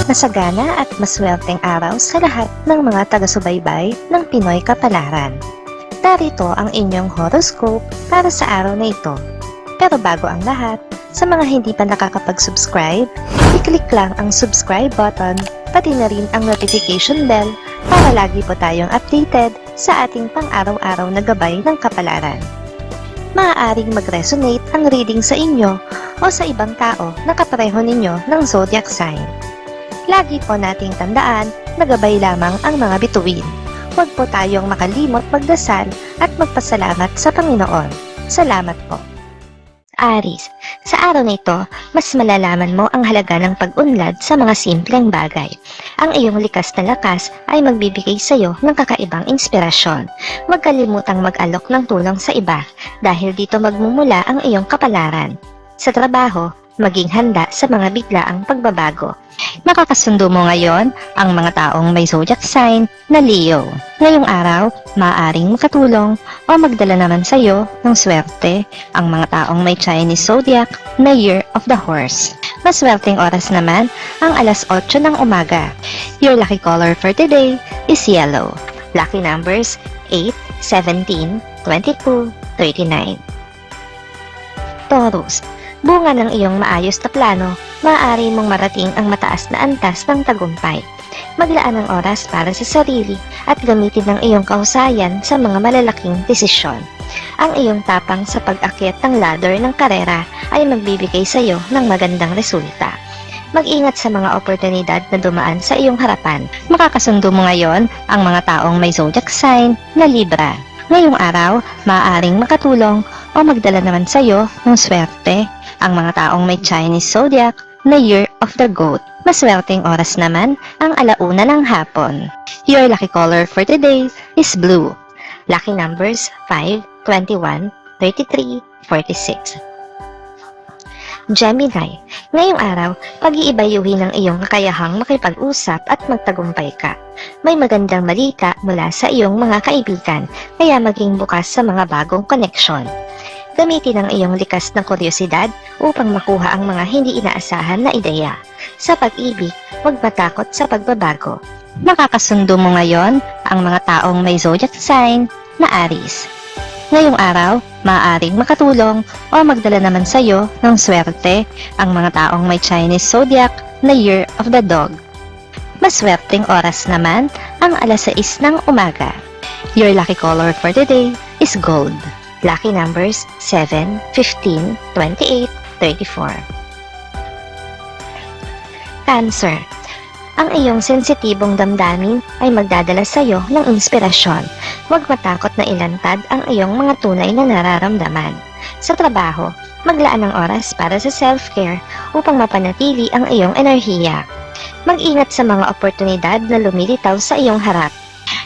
Masagana at maswerteng araw sa lahat ng mga taga-subaybay ng Pinoy Kapalaran. Narito ang inyong horoscope para sa araw na ito. Pero bago ang lahat, sa mga hindi pa nakakapag-subscribe, i-click lang ang subscribe button, pati na rin ang notification bell para lagi po tayong updated sa ating pang-araw-araw na gabay ng kapalaran. Maaaring mag-resonate ang reading sa inyo o sa ibang tao na kapareho ninyo ng zodiac sign. Lagi po nating tandaan na gabay lamang ang mga bituin. Huwag po tayong makalimot magdasal at magpasalamat sa Panginoon. Salamat po. Aries, sa araw na ito, mas malalaman mo ang halaga ng pag-unlad sa mga simpleng bagay. Ang iyong likas na lakas ay magbibigay sa iyo ng kakaibang inspirasyon. Huwag kalimutang mag-alok ng tulong sa iba dahil dito magmumula ang iyong kapalaran. Sa trabaho, maging handa sa mga biglaang pagbabago. Makakasundo mo ngayon ang mga taong may zodiac sign na Leo. Ngayong araw, maaaring makatulong o magdala naman sa iyo ng swerte ang mga taong may Chinese zodiac na Year of the Horse. Maswerteng oras naman ang alas 8 ng umaga. Your lucky color for today is yellow. Lucky numbers 8, 17, 22, 39. Taurus, bunga ng iyong maayos na plano, maaari mong marating ang mataas na antas ng tagumpay. Maglaan ng oras para sa sarili at gamitin ang iyong kahusayan sa mga malalaking desisyon. Ang iyong tapang sa pag-akyat ng ladder ng karera ay magbibigay sa iyo ng magandang resulta. Mag-ingat sa mga oportunidad na dumaan sa iyong harapan. Makakasundo mo ngayon ang mga taong may zodiac sign na Libra. Ngayong araw, maaaring makatulong o magdala naman sa iyo ng swerte ang mga taong may Chinese zodiac na Year of the Goat. Maswerteng oras naman ang alauna ng hapon. Your lucky color for today is blue. Lucky numbers 5, 21, 33, 46. Gemini, ngayong araw, pag-iibayuhin ng iyong kakayahang makipag-usap at magtagumpay ka. May magandang balita mula sa iyong mga kaibigan, kaya maging bukas sa mga bagong koneksyon. Gamitin ang iyong likas na kuryosidad upang makuha ang mga hindi inaasahan na ideya. Sa pag-ibig, huwag matakot sa pagbabago. Makakasundo mo ngayon ang mga taong may zodiac sign na Aries. Ngayong araw, maaaring makatulong o magdala naman sa iyo ng swerte ang mga taong may Chinese zodiac na Year of the Dog. Maswerteng oras naman ang alas 6 ng umaga. Your lucky color for today is gold. Lucky numbers 7, 15, 28, 34. Cancer, ang iyong sensitibong damdamin ay magdadala sa iyo ng inspirasyon. Huwag matakot na ilantad ang iyong mga tunay na nararamdaman. Sa trabaho, maglaan ng oras para sa self-care upang mapanatili ang iyong enerhiya. Mag-ingat sa mga oportunidad na lumilitaw sa iyong harap.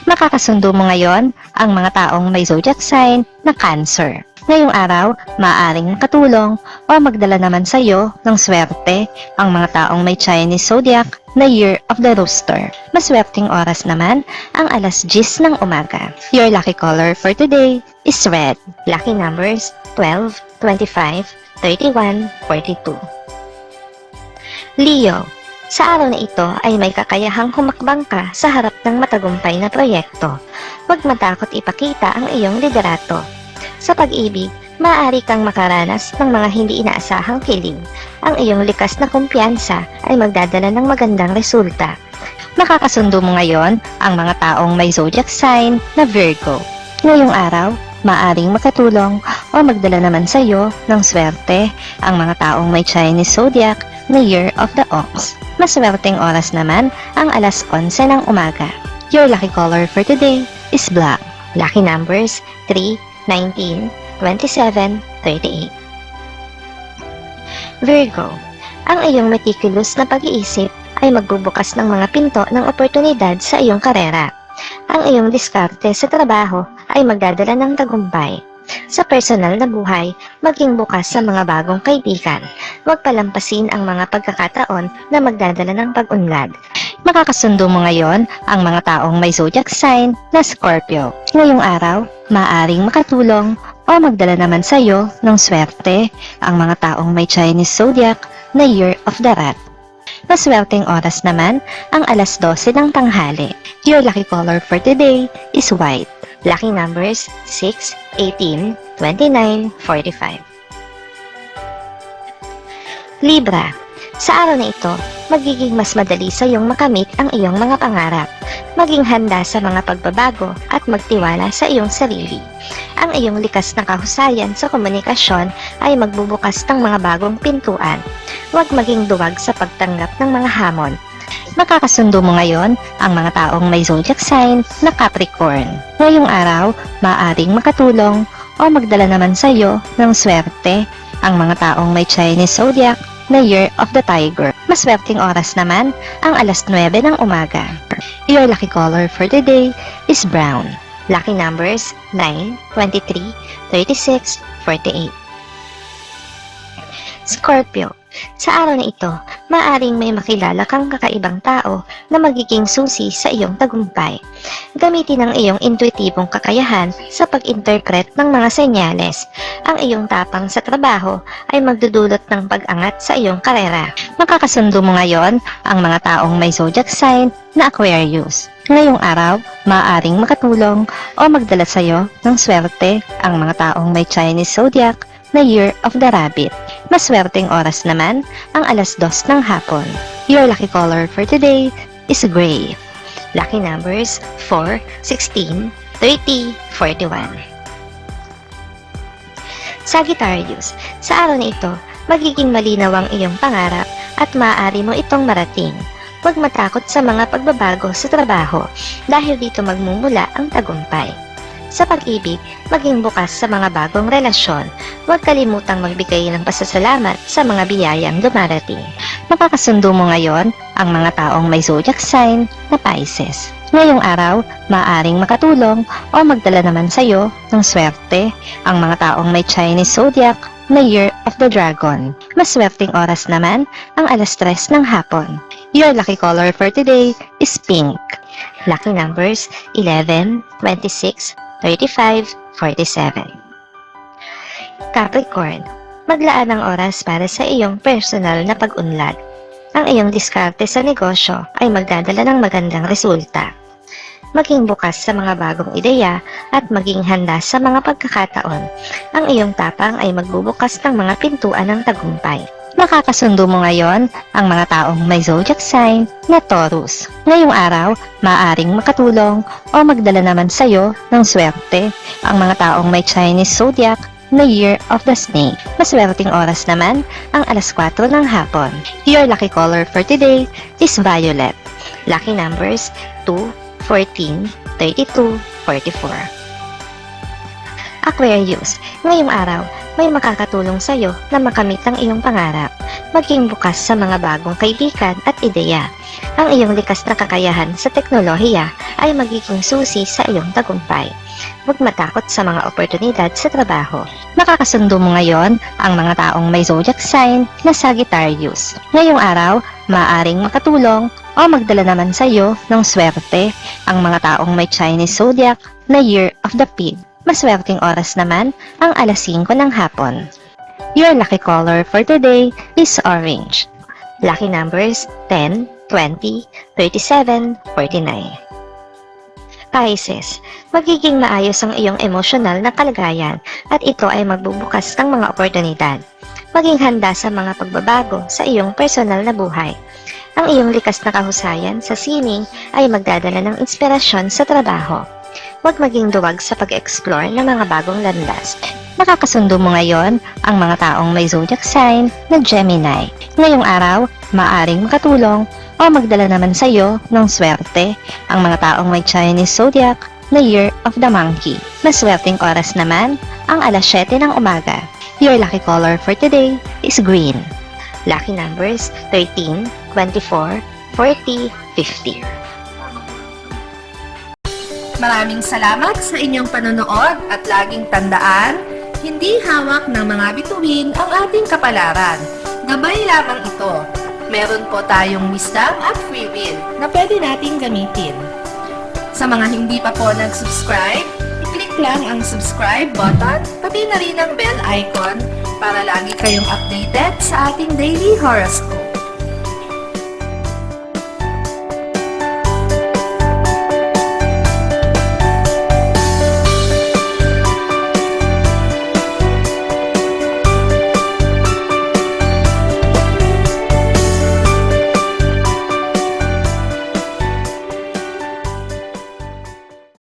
Makakasundo mo ngayon ang mga taong may zodiac sign na Cancer. Ngayong araw, maaaring makatulong o magdala naman sa iyo ng swerte ang mga taong may Chinese zodiac na Year of the Rooster. Maswerteng oras naman ang alas 10 ng umaga. Your lucky color for today is red. Lucky numbers 12, 25, 31, 42. Leo, sa araw na ito ay may kakayahang humakbang ka sa harap ng matagumpay na proyekto. Huwag matakot ipakita ang iyong liderato. Sa pag-ibig, maaari kang makaranas ng mga hindi inaasahang kilig. Ang iyong likas na kumpiyansa ay magdadala ng magandang resulta. Makakasundo mo ngayon ang mga taong may zodiac sign na Virgo. Ngayong araw, maaaring makatulong o magdala naman sa iyo ng swerte ang mga taong may Chinese zodiac na Year of the Ox. Maswerteng oras naman ang alas 11 ng umaga. Your lucky color for today is black. Lucky numbers 3, 19, 27, 38. Virgo, ang iyong meticulous na pag-iisip ay magbubukas ng mga pinto ng oportunidad sa iyong karera. Ang iyong diskarte sa trabaho ay magdadala ng tagumpay. Sa personal na buhay, maging bukas sa mga bagong kaibigan. Huwag palampasin ang mga pagkakataon na magdadala ng pag-unlad. Makakasundo mo ngayon ang mga taong may zodiac sign na Scorpio. Ngayong araw, maaaring makatulong o magdala naman sa iyo ng swerte ang mga taong may Chinese zodiac na Year of the Rat. Maswerteng oras naman ang alas 12 ng tanghali. Your lucky color for today is white. Lucky numbers 6, 18, 29, 45. Libra, sa araw na ito, magiging mas madali sa iyong makamit ang iyong mga pangarap. Maging handa sa mga pagbabago at magtiwala sa iyong sarili. Ang iyong likas na kahusayan sa komunikasyon ay magbubukas ng mga bagong pintuan. Huwag maging duwag sa pagtanggap ng mga hamon. Makakasundo mo ngayon ang mga taong may zodiac sign na Capricorn. Ngayong araw, maaaring makatulong o magdala naman sa iyo ng swerte ang mga taong may Chinese zodiac na Year of the Tiger. Maswerteng oras naman ang alas 9 ng umaga. Your lucky color for the day is brown. Lucky numbers 9, 23, 36, 48. Scorpio, sa araw na ito, maaring may makilala kang kakaibang tao na magiging susi sa iyong tagumpay. Gamitin ang iyong intuitibong kakayahan sa pag-interpret ng mga senyales. Ang iyong tapang sa trabaho ay magdudulot ng pag-angat sa iyong karera. Makakasundo mo ngayon ang mga taong may zodiac sign na Aquarius. Ngayong araw, maaaring makatulong o magdala sa iyo ng swerte ang mga taong may Chinese zodiac na Year of the Rabbit. Maswerteng oras naman ang alas 2 ng hapon. Your lucky color for today is gray. Lucky numbers 4, 16, 30, 41. Sagittarius, sa araw na ito, magiging malinaw ang iyong pangarap at maaari mo itong marating. Huwag matakot sa mga pagbabago sa trabaho dahil dito magmumula ang tagumpay. Sa pag-ibig, maging bukas sa mga bagong relasyon. Huwag kalimutang magbigay ng pasasalamat sa mga biyayang dumarating. Makakasundo mo ngayon ang mga taong may zodiac sign na Pisces. Ngayong araw, maaaring makatulong o magdala naman sa iyo ng swerte ang mga taong may Chinese zodiac na Year of the Dragon. Maswerteng oras naman ang alas 3 ng hapon. Your lucky color for today is pink. Lucky numbers 11, 26, 35, 47. Capricorn, maglaan ng oras para sa iyong personal na pag-unlad. Ang iyong diskarte sa negosyo ay magdadala ng magandang resulta. Maging bukas sa mga bagong ideya at maging handa sa mga pagkakataon. Ang iyong tapang ay magbubukas ng mga pintuan ng tagumpay. Makakasundo mo ngayon ang mga taong may zodiac sign na Taurus. Ngayong araw, maaaring makatulong o magdala naman sa iyo ng swerte ang mga taong may Chinese zodiac na Year of the Snake. Maswerteng oras naman ang alas 4 ng hapon. Your lucky color for today is violet. Lucky numbers 2, 14, 32, 44. Aquarius, ngayong araw, may makakatulong sa iyo na makamit ang iyong pangarap. Maging bukas sa mga bagong kaibigan at ideya. Ang iyong likas na kakayahan sa teknolohiya ay magiging susi sa iyong tagumpay. Huwag matakot sa mga oportunidad sa trabaho. Makakasundo mo ngayon ang mga taong may zodiac sign na Sagittarius. Ngayong araw, maaaring makatulong o magdala naman sa iyo ng swerte ang mga taong may Chinese zodiac na Year of the Pig. Maswerteng oras naman ang alas 5 ng hapon. Your lucky color for today is orange. Lucky numbers 10, 20, 37, 49. Pisces, magiging maayos ang iyong emosyonal na kalagayan at ito ay magbubukas ng mga oportunidad. Maging handa sa mga pagbabago sa iyong personal na buhay. Ang iyong likas na kahusayan sa sining ay magdadala ng inspirasyon sa trabaho. Huwag maging duwag sa pag-explore ng mga bagong landas. Makakasundo mo ngayon ang mga taong may zodiac sign na Gemini. Ngayong araw, maaaring makatulong o magdala naman sa iyo ng swerte ang mga taong may Chinese zodiac na Year of the Monkey. Maswerteng oras naman ang alas 7 ng umaga. Your lucky color for today is green. Lucky numbers 13, 24, 40, 50. Maraming salamat sa inyong panonood at laging tandaan, hindi hawak ng mga bituin ang ating kapalaran. Gabay lamang ito. Meron po tayong wisdom at free will na pwede nating gamitin. Sa mga hindi pa po nag-subscribe, i-click lang ang subscribe button, pati na rin ang bell icon para lagi kayong updated sa ating daily horoscope.